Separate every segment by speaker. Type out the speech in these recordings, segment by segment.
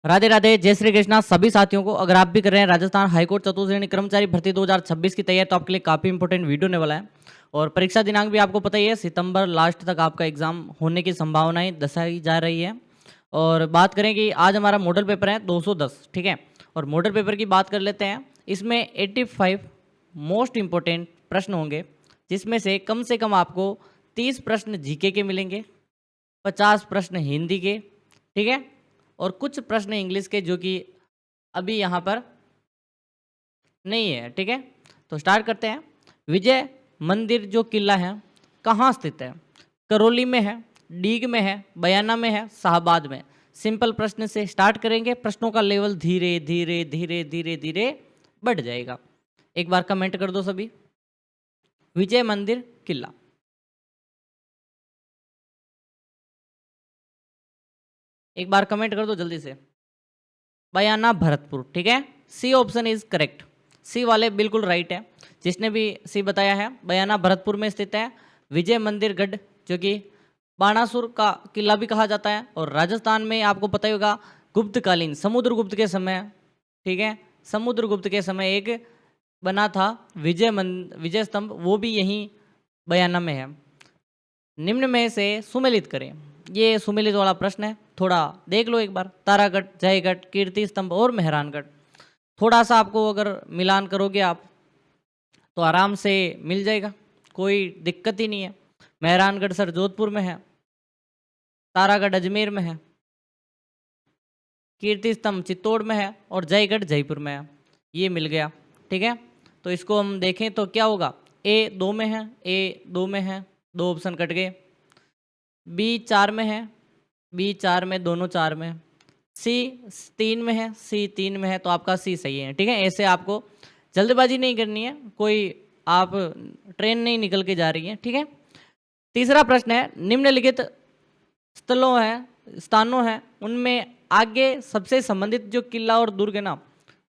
Speaker 1: राधे राधे, जय श्री कृष्णा सभी साथियों को। अगर आप भी कर रहे हैं राजस्थान हाईकोर्ट चतुर्थ श्रेणी कर्मचारी भर्ती 2026 की तैयारी, तो आपके लिए काफ़ी इंपॉर्टेंट वीडियो होने वाला है। और परीक्षा दिनांक भी आपको पता ही है, सितंबर लास्ट तक आपका एग्जाम होने की संभावनाएं दर्शाई जा रही है। और बात करें कि आज हमारा मॉडल पेपर है 210, ठीक है। और मॉडल पेपर की बात कर लेते हैं। इसमें 85 मोस्ट इंपॉर्टेंट प्रश्न होंगे, जिसमें से कम आपको 30 प्रश्न जीके के मिलेंगे, 50 प्रश्न हिंदी के, ठीक है, और कुछ प्रश्न इंग्लिश के जो कि अभी यहाँ पर नहीं है, ठीक है। तो स्टार्ट करते हैं। विजय मंदिर जो किला है कहाँ स्थित है? करौली में है, डीग में है, बयाना में है, शाहबाद में। सिंपल प्रश्न से स्टार्ट करेंगे, प्रश्नों का लेवल धीरे धीरे धीरे धीरे धीरे बढ़ जाएगा। एक बार कमेंट कर दो सभी, विजय मंदिर किला। एक बार कमेंट कर दो जल्दी से। बयाना भरतपुर, ठीक है। सी ऑप्शन इज करेक्ट, सी वाले बिल्कुल राइट है। जिसने भी सी बताया है, बयाना भरतपुर में स्थित है विजय मंदिर गढ़, जो कि बाणासुर का किला भी कहा जाता है। और राजस्थान में आपको पता ही होगा, गुप्तकालीन समुद्रगुप्त के समय, ठीक है, समुद्रगुप्त के समय एक बना था विजय स्तंभ, वो भी यहीं बयाना में है। निम्न में से सुमेलित करें। ये सुमेलित वाला प्रश्न है, थोड़ा देख लो एक बार। तारागढ़, जयगढ़, कीर्ति स्तंभ और मेहरानगढ़। थोड़ा सा आपको अगर मिलान करोगे आप तो आराम से मिल जाएगा, कोई दिक्कत ही नहीं है। मेहरानगढ़ सर जोधपुर में है, तारागढ़ अजमेर में है, कीर्ति स्तंभ चित्तौड़ में है और जयगढ़ जयपुर में है। ये मिल गया, ठीक है। तो इसको हम देखें तो क्या होगा, ए 2 में है, ए 2 में है, 2 ऑप्शन कट गए। बी 4 में है, बी 4 में, दोनों 4 में। सी 3 में है, सी 3 में है, तो आपका सी सही है, ठीक है। ऐसे आपको जल्दबाजी नहीं करनी है, कोई आप ट्रेन नहीं निकल के जा रही है, ठीक है। तीसरा प्रश्न है, निम्नलिखित स्थानों हैं, उनमें आगे सबसे संबंधित जो किला और दुर्ग है ना,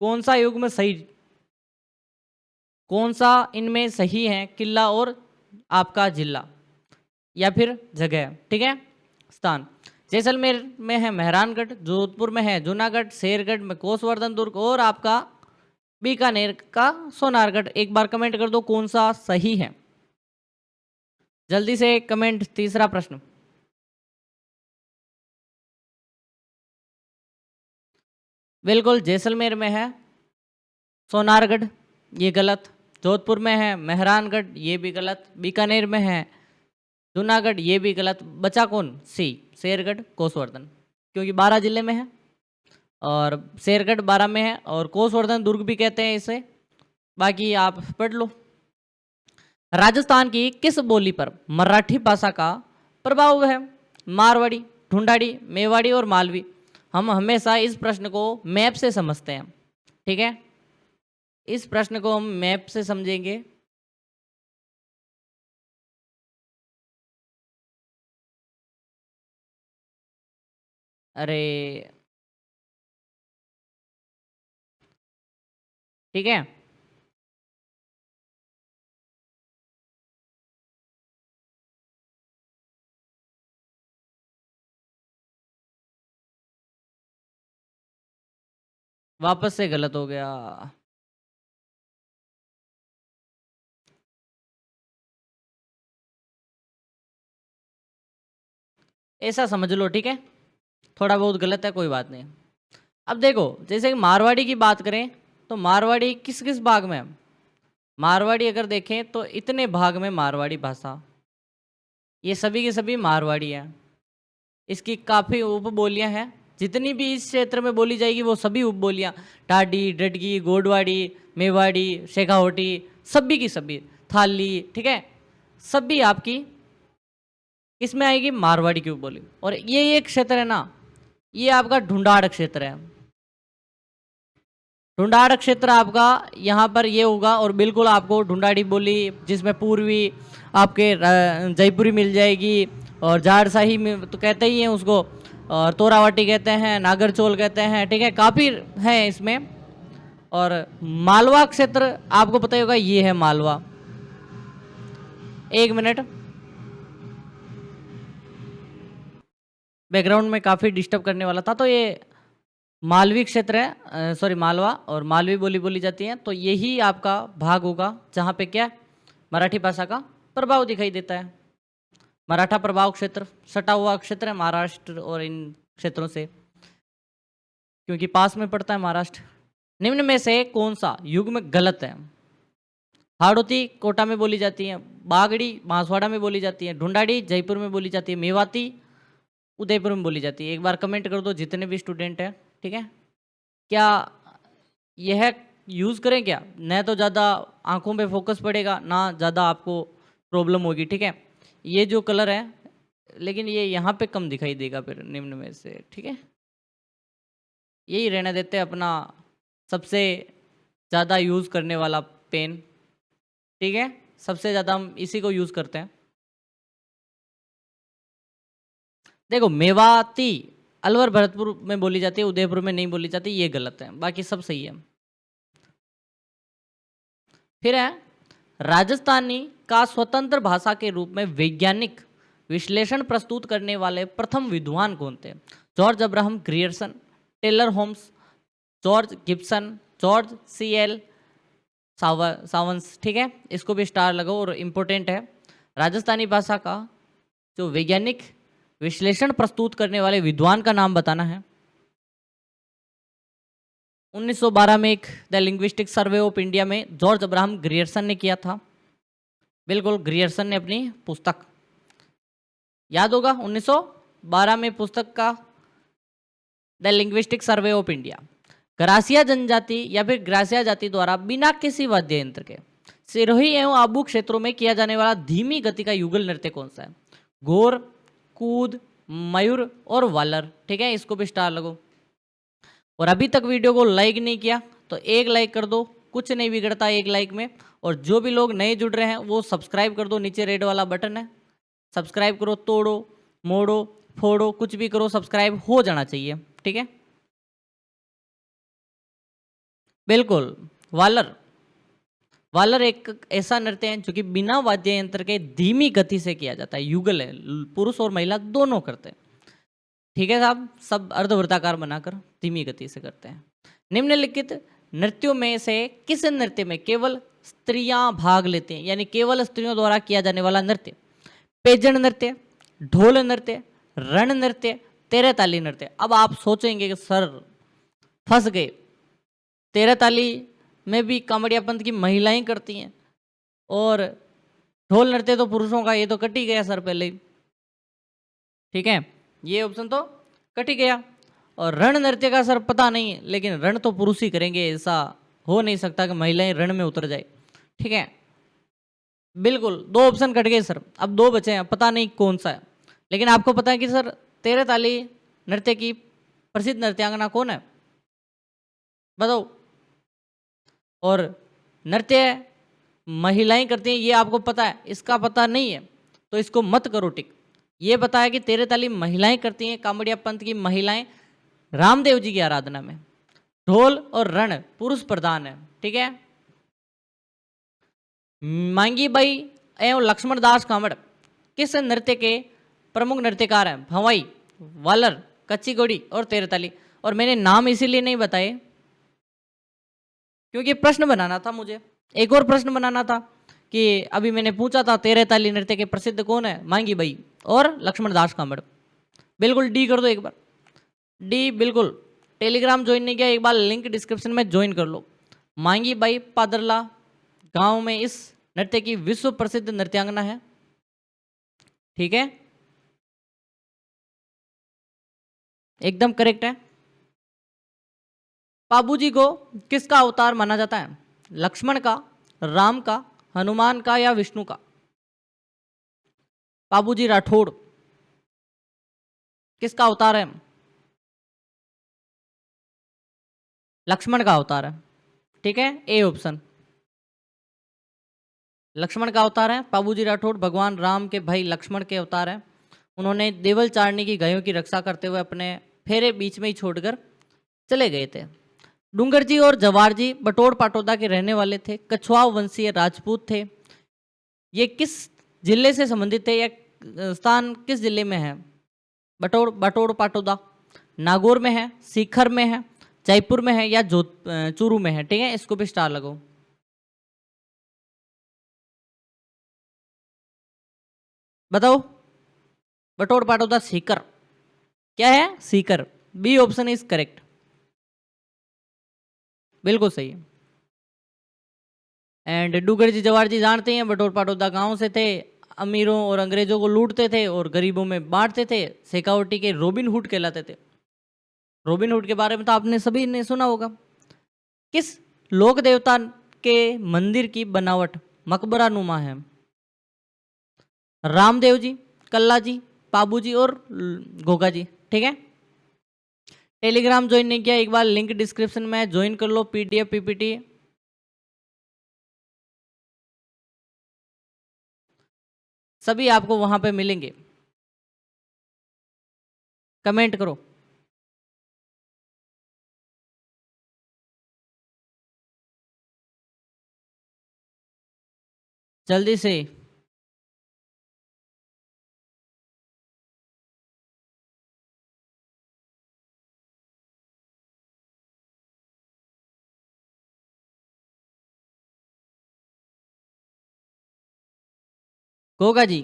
Speaker 1: कौन सा युग में सही, कौन सा इनमें सही है, किला और आपका जिला या फिर जगह, ठीक है, स्थान। जैसलमेर में है मेहरानगढ़, जोधपुर में है जूनागढ़, शेरगढ़ में कोसवर्धन दुर्ग और आपका बीकानेर का सोनारगढ़। एक बार कमेंट कर दो कौन सा सही है, जल्दी से कमेंट। तीसरा प्रश्न, बिल्कुल जैसलमेर में है सोनारगढ़, ये गलत। जोधपुर में है मेहरानगढ़, ये भी गलत। बीकानेर में है जूनागढ़, ये भी गलत। बचा कौन, सी शेरगढ़ कोसवर्धन, क्योंकि 12 जिले में है और शेरगढ़ 12 में है और कोसवर्धन दुर्ग भी कहते हैं इसे। बाकी आप पढ़ लो। राजस्थान की किस बोली पर मराठी भाषा का प्रभाव है? मारवाड़ी, ढूंढाड़ी, मेवाड़ी और मालवी। हम हमेशा इस प्रश्न को मैप से समझते हैं, ठीक है। इस प्रश्न को हम मैप से समझेंगे। अरे, ठीक है, वापस से गलत हो गया। ऐसा समझ लो, ठीक है, थोड़ा बहुत गलत है, कोई बात नहीं। अब देखो, जैसे कि मारवाड़ी की बात करें तो मारवाड़ी किस किस भाग में है? मारवाड़ी अगर देखें तो इतने भाग में मारवाड़ी भाषा, ये सभी की सभी मारवाड़ी है। इसकी काफ़ी उपबोलियां हैं, जितनी भी इस क्षेत्र में बोली जाएगी वो सभी उपबोलियां, टाडी, डडगी, गोडवाड़ी, मेवाड़ी, शेखावटी, सभी की सभी, थाली, ठीक है, सभी आपकी इसमें आएगी मारवाड़ी की उपबोली। और ये एक क्षेत्र है ना, ये आपका ढूंढाड़ क्षेत्र है। ढूंढाड़ क्षेत्र आपका यहाँ पर ये होगा, और बिल्कुल आपको ढूंढाड़ी बोली, जिसमें पूर्वी आपके जयपुरी मिल जाएगी, और जाड़शाही में तो कहते ही हैं उसको, और तोरावाटी कहते हैं, नागरचोल कहते हैं, ठीक है, काफ़ी है इसमें। और मालवा क्षेत्र आपको पता ही होगा, ये है मालवा। एक मिनट, बैकग्राउंड में काफ़ी डिस्टर्ब करने वाला था, तो ये मालवी क्षेत्र है, सॉरी मालवा और मालवी बोली बोली जाती है, तो यही आपका भाग होगा जहाँ पे क्या मराठी भाषा का प्रभाव दिखाई देता है। मराठा प्रभाव क्षेत्र सटा हुआ क्षेत्र है महाराष्ट्र और इन क्षेत्रों से, क्योंकि पास में पड़ता है महाराष्ट्र। निम्न में से कौन सा युग्म गलत है? हाड़ौती कोटा में बोली जाती है, बागड़ी बांसवाड़ा में बोली जाती है, ढूंढाड़ी जयपुर में बोली जाती है, मेवाती उदयपुर में बोली जाती है। एक बार कमेंट कर दो जितने भी स्टूडेंट हैं, ठीक है। क्या यह यूज़ करें क्या? न तो ज़्यादा आंखों पे फोकस पड़ेगा, ना ज़्यादा आपको प्रॉब्लम होगी, ठीक है। ये जो कलर है, लेकिन ये यहाँ पे कम दिखाई देगा फिर निम्न में से, ठीक है। यही रहने देते हैं अपना सबसे ज़्यादा यूज़ करने वाला पेन, ठीक है। सबसे ज़्यादा हम इसी को यूज़ करते हैं। देखो मेवाती अलवर भरतपुर में बोली जाती है, उदयपुर में नहीं बोली जाती, ये गलत है, बाकी सब सही है। फिर है राजस्थानी का स्वतंत्र भाषा के रूप में वैज्ञानिक विश्लेषण प्रस्तुत करने वाले प्रथम विद्वान कौन थे? George Abraham Grierson, Taylor Holmes, George Gibson, George C L सावंस, ठीक है। इसको भी स्टार लगाओ और इम्पोर्टेंट है। राजस्थानी भाषा का जो वैज्ञानिक विश्लेषण प्रस्तुत करने वाले विद्वान का नाम बताना है। 1912 में एक the linguistic survey of India में जॉर्ज अब्राहम ग्रियर्सन ने किया था। बिल्कुल, ग्रियर्सन ने अपनी पुस्तक, याद होगा 1912 में पुस्तक का the linguistic survey of India. Gratia जनजाति या फिर ग्रासिया जाति द्वारा बिना किसी वाद्य यंत्र के सिरोही एवं आबू क्षेत्रों में किया जाने वाला धीमी गति का युगल नृत्य कौन सा है? घोर, कूद, मयूर और वालर, ठीक है। इसको भी स्टार लगो। और अभी तक वीडियो को लाइक नहीं किया तो एक लाइक कर दो, कुछ नहीं बिगड़ता एक लाइक में। और जो भी लोग नए जुड़ रहे हैं वो सब्सक्राइब कर दो, नीचे रेड वाला बटन है, सब्सक्राइब करो, तोड़ो मोड़ो फोड़ो कुछ भी करो, सब्सक्राइब हो जाना चाहिए, ठीक है। बिल्कुल, वालर वालर एक ऐसा नृत्य है जो कि बिना वाद्य यंत्र के धीमी गति से किया जाता है, युगल है, पुरुष और महिला दोनों करते हैं, ठीक है साहब। सब अर्धवृत्ताकार बनाकर धीमी गति से करते हैं। निम्नलिखित नृत्यों में से किस नृत्य में केवल स्त्रियां भाग लेती हैं, यानी केवल स्त्रियों द्वारा किया जाने वाला नृत्य? पेजन नृत्य, ढोल नृत्य, रण नृत्य, तेरह ताली नृत्य। अब आप सोचेंगे कि सर फंस गए, तेरह ताली में भी कांवड़िया पंथ की महिलाएं करती हैं और ढोल नृत्य तो पुरुषों का, ये तो कट ही गया सर पहले ही, ठीक है। ये ऑप्शन तो कट ही गया। और रण नृत्य का सर पता नहीं है, लेकिन रण तो पुरुष ही करेंगे, ऐसा हो नहीं सकता कि महिलाएं रण में उतर जाए, ठीक है। बिल्कुल, दो ऑप्शन कट गए सर, अब दो बचे हैं, पता नहीं कौन सा है। लेकिन आपको पता है कि सर तेरह ताली नृत्य की प्रसिद्ध नृत्यांगना कौन है? बताओ। और नृत्य महिलाएं करती हैं, ये आपको पता है, इसका पता नहीं है तो इसको मत करो टिक। ये बताया कि तेरह ताली महिलाएं करती हैं, कांवड़िया पंथ की महिलाएं रामदेव जी की आराधना में। ढोल और रण पुरुष प्रधान है, ठीक है। मांगी बाई एवं लक्ष्मण दास कांवड़ किस नृत्य के प्रमुख नृत्यकार हैं? भंवाई, वालर, कच्ची घोड़ी और तेरह ताली। और मैंने नाम इसीलिए नहीं बताए क्योंकि प्रश्न बनाना था मुझे, एक और प्रश्न बनाना था कि अभी मैंने पूछा था तेरह ताली नृत्य के प्रसिद्ध कौन है? मांगी बाई और लक्ष्मण दास कांवड़। बिल्कुल डी कर दो एक बार, डी बिल्कुल। टेलीग्राम ज्वाइन नहीं किया, एक बार लिंक डिस्क्रिप्शन में ज्वाइन कर लो। मांगी बाई पादरला गांव में इस नृत्य की विश्व प्रसिद्ध नृत्यांगना है, ठीक है, एकदम करेक्ट है। बाबूजी को किसका अवतार माना जाता है? लक्ष्मण का, राम का, हनुमान का या विष्णु का? बाबूजी राठौड़ किसका अवतार है? लक्ष्मण का अवतार है, ठीक है, ए ऑप्शन लक्ष्मण का अवतार है। बाबूजी राठौड़ भगवान राम के भाई लक्ष्मण के अवतार हैं। उन्होंने देवल चारणी की गायों की रक्षा करते हुए अपने फेरे बीच में ही छोड़कर चले गए थे। डूंगर जी और जवार जी बटोड़ पाटोदा के रहने वाले थे, कछुआ वंशीय राजपूत थे। ये किस जिले से संबंधित थे या स्थान किस जिले में है? बटोड़ पाटोदा, नागौर में है, सीकर में है, जयपुर में है या चूरू में है, ठीक है। इसको भी स्टार लगाओ। बताओ। बटोर पाटौदा सीकर, क्या है? Sikar. B option is correct, बिल्कुल सही है। एंड डूगर जी जवाहर जी जानते हैं बटोर पाटौदा गांव से थे, अमीरों और अंग्रेजों को लूटते थे और गरीबों में बांटते थे, शेखावटी के रॉबिन हुड कहलाते थे। रॉबिन हुड के बारे में तो आपने सभी ने सुना होगा। किस लोक देवता के मंदिर की बनावट मकबरा नुमा है? रामदेव जी, कल्ला जी, पाबू जी और घोगा जी, ठीक है। टेलीग्राम ज्वाइन नहीं किया, एक बार लिंक डिस्क्रिप्शन में ज्वाइन कर लो, पीडीएफ पीपीटी सभी आपको वहां पे मिलेंगे। कमेंट करो। जल्दी से। गोगा जी,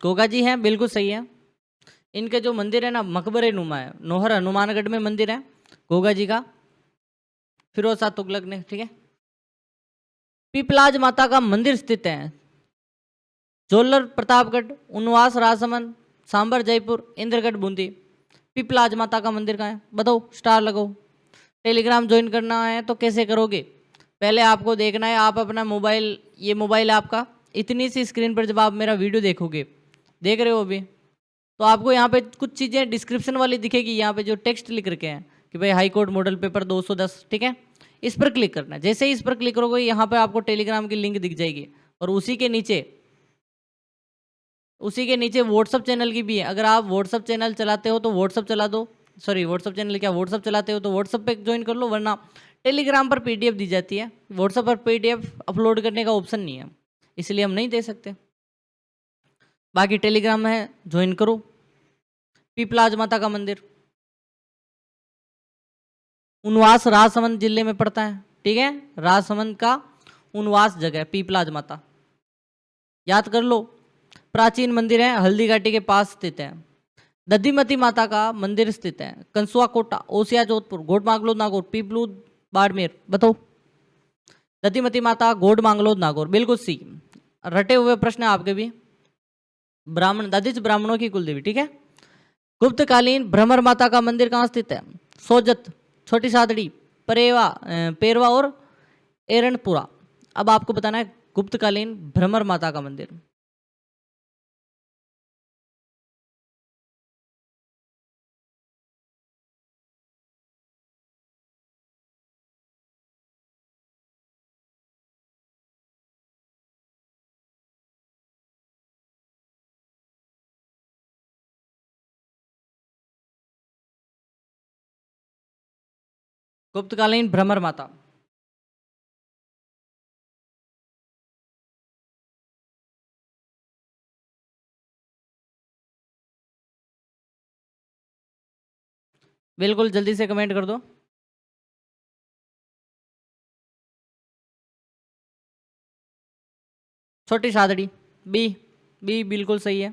Speaker 1: गोगा जी हैं, बिल्कुल सही है। इनके जो मंदिर है ना मकबरे नुमा है, नोहर हनुमानगढ़ में मंदिर है गोगा जी का, फिरोज शाह तुगलक ने, ठीक है। पीपलाज माता का मंदिर स्थित है जोलर प्रतापगढ़, उनवास राजसमंद, सांबर जयपुर, इंद्रगढ़ बूंदी। पीपलाज माता का मंदिर कहाँ है? बताओ, स्टार लगाओ। टेलीग्राम ज्वाइन करना है तो कैसे करोगे? पहले आपको देखना है, आप अपना मोबाइल, ये मोबाइल आपका, इतनी सी स्क्रीन पर जब आप मेरा वीडियो देखोगे, देख रहे हो अभी, तो आपको यहाँ पे कुछ चीज़ें डिस्क्रिप्शन वाली दिखेगी, यहाँ पे जो टेक्स्ट लिख रखे हैं कि भाई हाई कोर्ट मॉडल पेपर 210, ठीक है। इस पर क्लिक करना है। जैसे ही इस पर क्लिक करोगे यहाँ पर आपको टेलीग्राम की लिंक दिख जाएगी, और उसी के नीचे व्हाट्सअप चैनल की भी है। अगर आप व्हाट्सअप चैनल चलाते हो तो व्हाट्सअप चला दो, सॉरी व्हाट्सअप चैनल क्या, व्हाट्सअप चलाते हो तो व्हाट्सअप पे ज्वाइन कर लो, वरना टेलीग्राम पर पीडीएफ दी जाती है। व्हाट्सअप पर पीडीएफ अपलोड करने का ऑप्शन नहीं है, इसलिए हम नहीं दे सकते। बाकी टेलीग्राम में ज्वाइन करो। पीपलाज माता का मंदिर उनवास राजसमंद जिले में पड़ता है, ठीक है। राजसमंद का उनवास जगह पीपलाज माता, याद कर लो। प्राचीन मंदिर है, हल्दी घाटी के पास स्थित है। दधिमती माता का मंदिर स्थित है कंसुआ कोटा, ओसिया जोधपुर, गोड मांगलोद नागौर, पीपलू बाड़मेर। बताओ। दधिमती माता गोड मांगलोद नागौर, बिल्कुल सी। रटे हुए प्रश्न है आपके भी। ब्राह्मण, दधिच ब्राह्मणों की कुलदेवी, ठीक है। गुप्तकालीन भ्रमर माता का मंदिर कहाँ स्थित है? सोजत, छोटी सादड़ी, पेरवा और एरणपुरा। अब आपको बताना है गुप्तकालीन भ्रमर माता का मंदिर। गुप्तकालीन भ्रमर माता, बिल्कुल जल्दी से कमेंट कर दो। छोटी सादड़ी, बी, बी बिल्कुल सही है।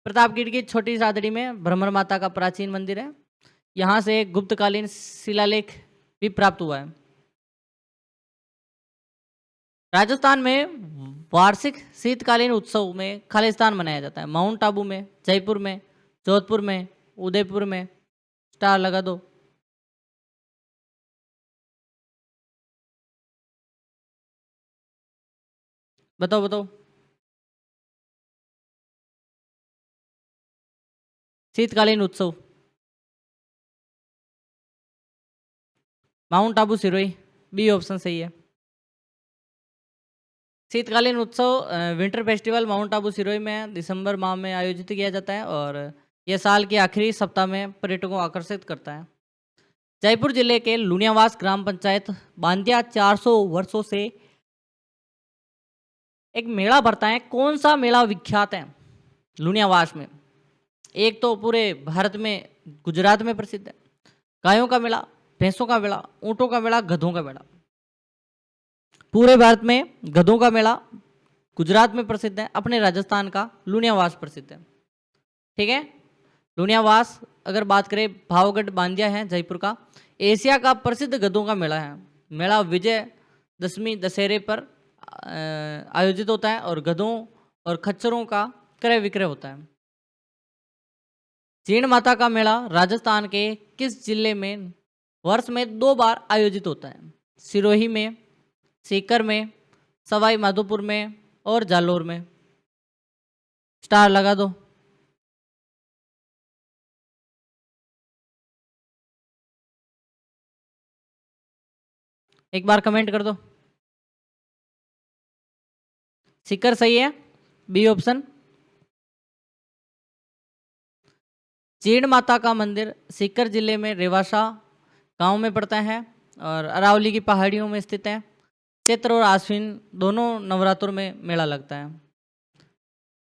Speaker 1: प्रतापगढ़ की छोटी सादड़ी में भ्रमर माता का प्राचीन मंदिर है, यहाँ से एक गुप्तकालीन शिलालेख भी प्राप्त हुआ है। राजस्थान में वार्षिक शीतकालीन उत्सव में खालिस्तान मनाया जाता है। माउंट आबू में, जयपुर में, जोधपुर में, उदयपुर में। स्टार लगा दो। बताओ बताओ। शीतकालीन उत्सव माउंट आबू सिरोही, बी ऑप्शन सही है। शीतकालीन उत्सव विंटर फेस्टिवल माउंट आबू सिरोही में दिसंबर माह में आयोजित किया जाता है, और यह साल के आखिरी सप्ताह में पर्यटकों को आकर्षित करता है। जयपुर जिले के लुनियावास ग्राम पंचायत बांदिया 400 वर्षों से एक मेला भरता है। कौन सा मेला विख्यात है लुनियावास में? एक तो पूरे भारत में गुजरात में प्रसिद्ध है, गायों का मेला, भैंसों का मेला, ऊँटों का मेला, गधों का मेला। पूरे भारत में गधों का मेला गुजरात में प्रसिद्ध है, अपने राजस्थान का लुनियावास प्रसिद्ध है। ठीक है, लुनियावास अगर बात करें, भावगढ़ बांदिया है जयपुर का, एशिया का प्रसिद्ध गधों का मेला है। मेला विजय दशमी दशहरे पर आयोजित होता है और गधों और खच्चरों का क्रय विक्रय होता है। जीण माता का मेला राजस्थान के किस जिले में वर्ष में 2 बार आयोजित होता है? सिरोही में, सीकर में, सवाई माधोपुर में और जालोर में। स्टार लगा दो। एक बार कमेंट कर दो। सीकर सही है, बी ऑप्शन। चीड़ माता का मंदिर सीकर जिले में रेवासा गांव में पड़ता है और अरावली की पहाड़ियों में स्थित है। चैत्र और आश्विन दोनों नवरात्रों में मेला लगता है।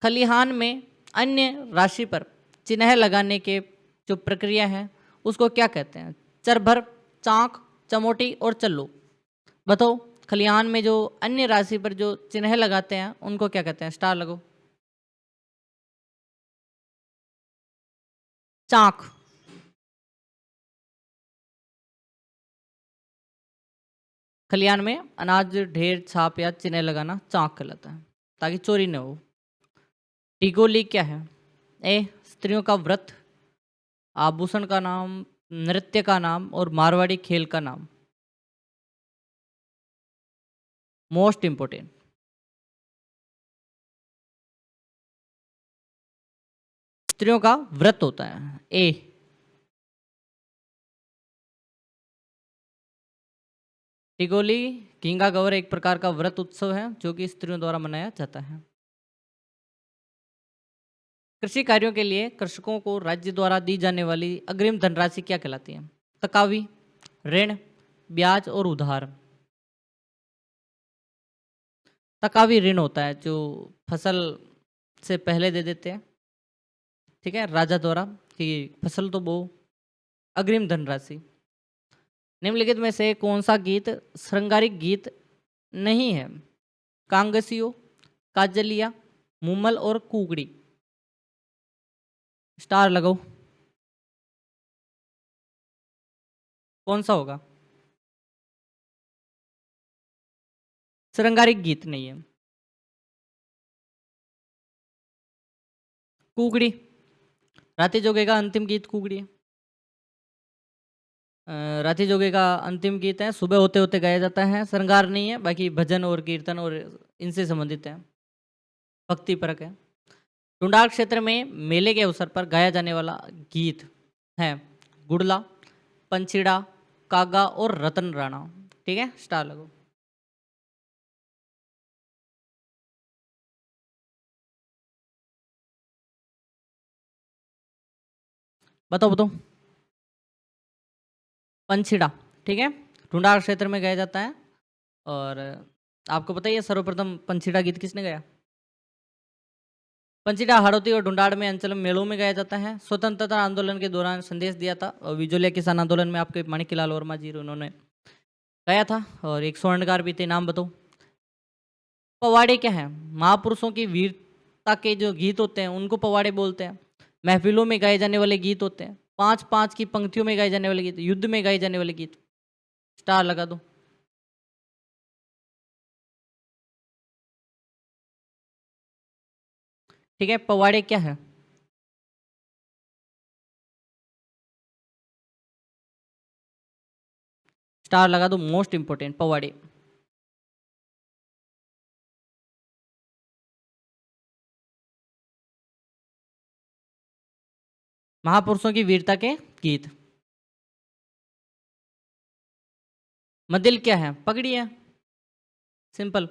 Speaker 1: खलिहान में अन्य राशि पर चिन्ह लगाने के जो प्रक्रिया है उसको क्या कहते हैं? चरभर, चांक, चमोटी और चल्लू। बताओ, खलिहान में जो अन्य राशि पर जो चिन्ह लगाते हैं उनको क्या कहते हैं? स्टार लगो। चांक। खलिहान में अनाज ढेर छाप या चिन्ह लगाना चांक कहलाता है, ताकि चोरी न हो। टिगोली क्या है? ए स्त्रियों का व्रत, आभूषण का नाम, नृत्य का नाम और मारवाड़ी खेल का नाम। Most important. स्त्रियों का व्रत होता है, ए। टिगोली किंगा गौर एक प्रकार का व्रत उत्सव है जो कि स्त्रियों द्वारा मनाया जाता है। कृषि कार्यों के लिए कृषकों को राज्य द्वारा दी जाने वाली अग्रिम धनराशि क्या कहलाती है? तकावी, ऋण, ब्याज और उधार। तकावी ऋण होता है जो फसल से पहले दे देते हैं, ठीक है, राजा द्वारा, कि फसल तो बो। अग्रिम धनराशि। निम्नलिखित में से कौन सा गीत श्रृंगारिक गीत नहीं है? कांगसियो, काजलिया, मुमल और कुकड़ी। स्टार लगाओ। कौन सा होगा? श्रृंगारिक गीत नहीं है। कुकड़ी। राती जोगे का अंतिम गीत कुकड़ी है। राती जोगे का अंतिम गीत है, सुबह होते होते गाया जाता है, श्रृंगार नहीं है, बाकी भजन और कीर्तन और इनसे संबंधित है, भक्ति परक है। टुंडाल क्षेत्र में मेले के अवसर पर गाया जाने वाला गीत है गुड़ला, पंछीड़ा, कागा और रतन राणा। ठीक है, स्टार लगो। बताओ बताओ। पंछीड़ा, ठीक है, टुंडाल क्षेत्र में गाया जाता है। और आपको पता ही है सर्वप्रथम पंछीड़ा गीत किसने गाया? पंचीड़ा हाड़ौती और ढूंढाड़ में अंचल में मेलों में गाया जाता है। स्वतंत्रता आंदोलन के दौरान संदेश दिया था और विजोलिया किसान आंदोलन में आपके माणिक्यलाल वर्मा जी उन्होंने गाया था। और एक स्वर्णकार भी थे, नाम बताओ। पवाड़े क्या है? महापुरुषों की वीरता के जो गीत होते हैं उनको पवाड़े बोलते हैं। महफिलों में गाए जाने वाले गीत होते हैं, 5-5 की पंक्तियों में गाए जाने वाले गीत, युद्ध में गाए जाने वाले गीत। स्टार लगा दो। ठीक है, पवाड़े क्या है? स्टार लगा दो, मोस्ट इंपोर्टेंट पवाड़े। महापुरुषों की वीरता के गीत। मदिल क्या है? पगड़ी है, सिंपल,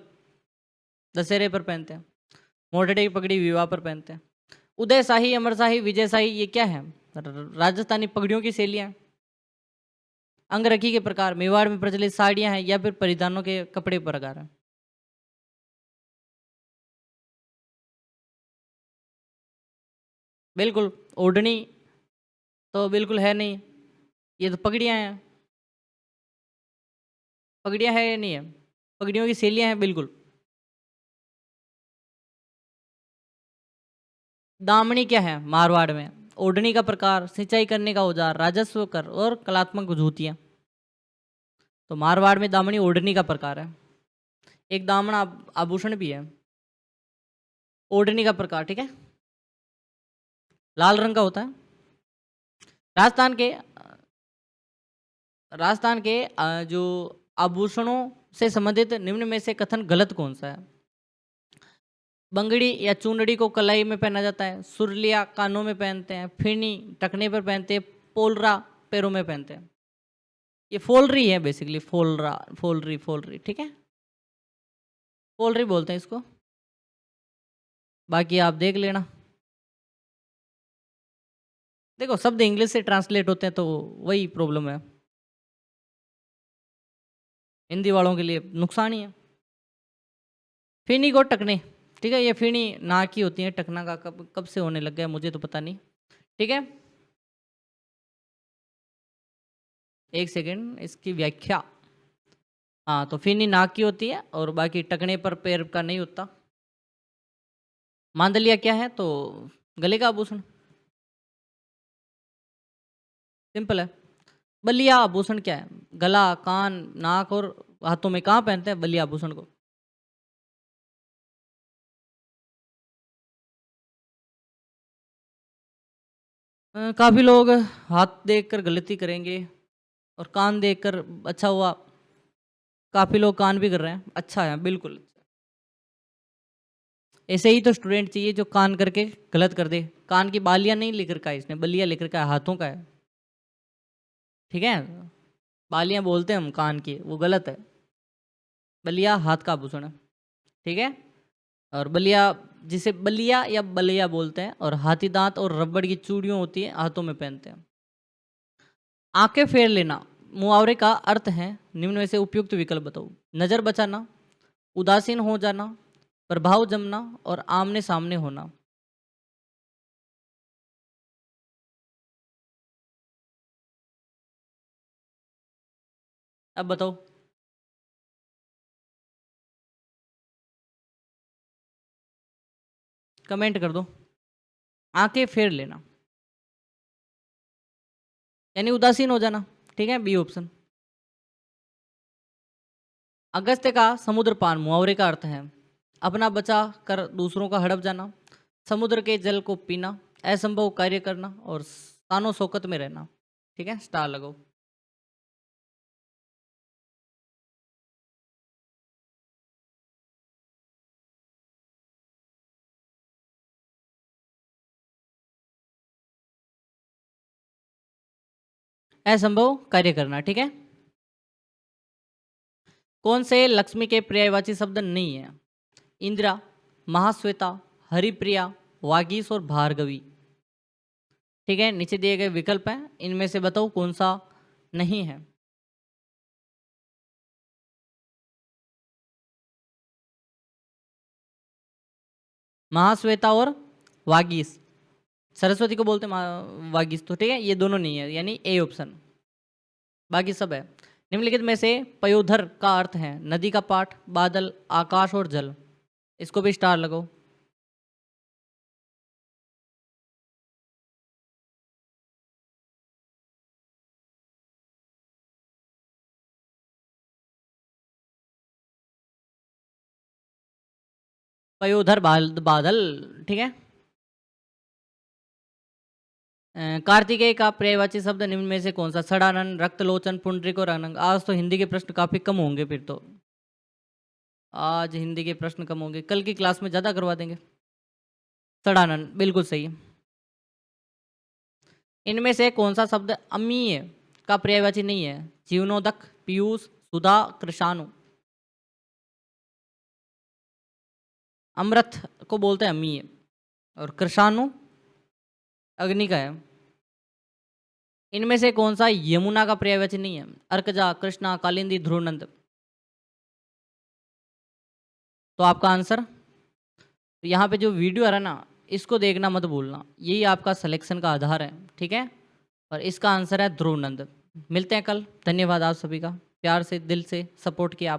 Speaker 1: दशहरे पर पहनते हैं। मोरठे की पगड़ी विवाह पर पहनते हैं। उदय शाही, अमर शाही, विजय शाही, ये क्या है? राजस्थानी पगड़ियों की शैलियाँ। अंगरखी के प्रकार, मेवाड़ में प्रचलित साड़ियाँ हैं या फिर परिधानों के कपड़े प्रकार हैं। बिल्कुल। ओढ़नी तो बिल्कुल है नहीं, ये तो पगड़ियाँ हैं। पगड़ियाँ है या नहीं है? पगड़ियों की सेलियाँ हैं, बिल्कुल। दामनी क्या है मारवाड़ में? ओढ़नी का प्रकार, सिंचाई करने का औजार, राजस्व कर और कलात्मक जूतियाँ। तो मारवाड़ में दामनी ओढ़नी का प्रकार है। एक दामन आभूषण भी है, ओढ़नी का प्रकार, ठीक है। लाल रंग का होता है। राजस्थान के जो आभूषणों से संबंधित निम्न में से कथन गलत कौन सा है? बंगड़ी या चूंदड़ी को कलाई में पहना जाता है, सुरलिया कानों में पहनते हैं, फिनी टखने पर पहनते हैं, पोलरा पैरों में पहनते हैं। ये फोलरी है बेसिकली, फोलरी, ठीक है। फोलरी बोलते हैं इसको, बाकी आप देख लेना। देखो शब्द इंग्लिश से ट्रांसलेट होते हैं तो वही प्रॉब्लम है, हिंदी वालों के लिए नुकसान ही है। फिनी को टकने, ठीक है। ये फिनी नाक की होती है, टकना का कब कब से होने लग गया मुझे तो पता नहीं, ठीक है। एक सेकेंड, इसकी व्याख्या। हाँ, तो फिनी नाक की होती है और बाकी टकने पर पैर का नहीं होता। मांदलिया क्या है? तो गले का आभूषण, सिंपल है। बलिया आभूषण क्या है? गला, कान, नाक और हाथों में कहाँ पहनते हैं बलिया आभूषण को? काफी लोग हाथ देखकर गलती करेंगे और कान देखकर, अच्छा हुआ काफी लोग कान भी कर रहे हैं, अच्छा है, बिल्कुल। ऐसे ही तो स्टूडेंट चाहिए जो कान करके गलत कर दे। कान की बालियां नहीं लिख रखा है इसने, बलिया लिख रखा है, हाथों का है, ठीक है। बालियां बोलते हैं हम कान की, वो गलत है। बलिया हाथ का आभूषण है, ठीक है। और बलिया, जिसे बलिया या बलिया बोलते हैं, और हाथी दांत और रबड़ की चूड़ियों होती है, हाथों में पहनते हैं। आंखें फेर लेना मुहावरे का अर्थ है, निम्न में से उपयुक्त विकल्प बताओ। नजर बचाना, उदासीन हो जाना, प्रभाव जमना और आमने सामने होना। अब बताओ। कमेंट कर दो। आंखें फेर लेना यानी उदासीन हो जाना, ठीक है, बी ऑप्शन। अगस्त्य का समुद्र पान मुहावरे का अर्थ है, अपना बचा कर दूसरों का हड़प जाना, समुद्र के जल को पीना, असंभव कार्य करना और शानो शौकत में रहना, ठीक है, स्टार लगाओ। असंभव कार्य करना, ठीक है। कौन से लक्ष्मी के पर्यायवाची शब्द नहीं है? इंदिरा, महाश्वेता, हरिप्रिया, वागीश और भार्गवी, ठीक है। नीचे दिए गए विकल्प हैं, इनमें से बताओ कौन सा नहीं है। महाश्वेता और वागीश, सरस्वती को बोलते हैं वागीश, तो ठीक है, ये दोनों नहीं है, यानी ए ऑप्शन, बाकी सब है। निम्नलिखित में से पयोधर का अर्थ है नदी का पाठ, बादल, आकाश और जल, इसको भी स्टार लगाओ। पयोधर बादल, ठीक है। कार्तिकेय का पर्यायवाची शब्द निम्न में से कौन सा? सड़ानन, रक्तलोचन, पुंडरिक और अनंग। आज तो हिंदी के प्रश्न काफी कम होंगे फिर तो, आज हिंदी के प्रश्न कम होंगे, कल की क्लास में ज्यादा करवा देंगे। सड़ानन बिल्कुल सही। इनमें से कौन सा शब्द अमीय का पर्यायवाची नहीं है? जीवनोदक, पीयूष, सुधा, कृषाणु। अमृत को बोलते हैं अमीय और कृषाणु अग्नि का है। इनमें से कौन सा यमुना का पर्यायवाची नहीं है? अर्कजा, कृष्णा, कालिंदी, ध्रुवनंद। तो आपका आंसर, यहाँ पे जो वीडियो आ रहा है ना, इसको देखना मत भूलना, यही आपका सिलेक्शन का आधार है, ठीक है। और इसका आंसर है ध्रुव नंद। मिलते हैं कल, धन्यवाद आप सभी का, प्यार से दिल से सपोर्ट किया आप।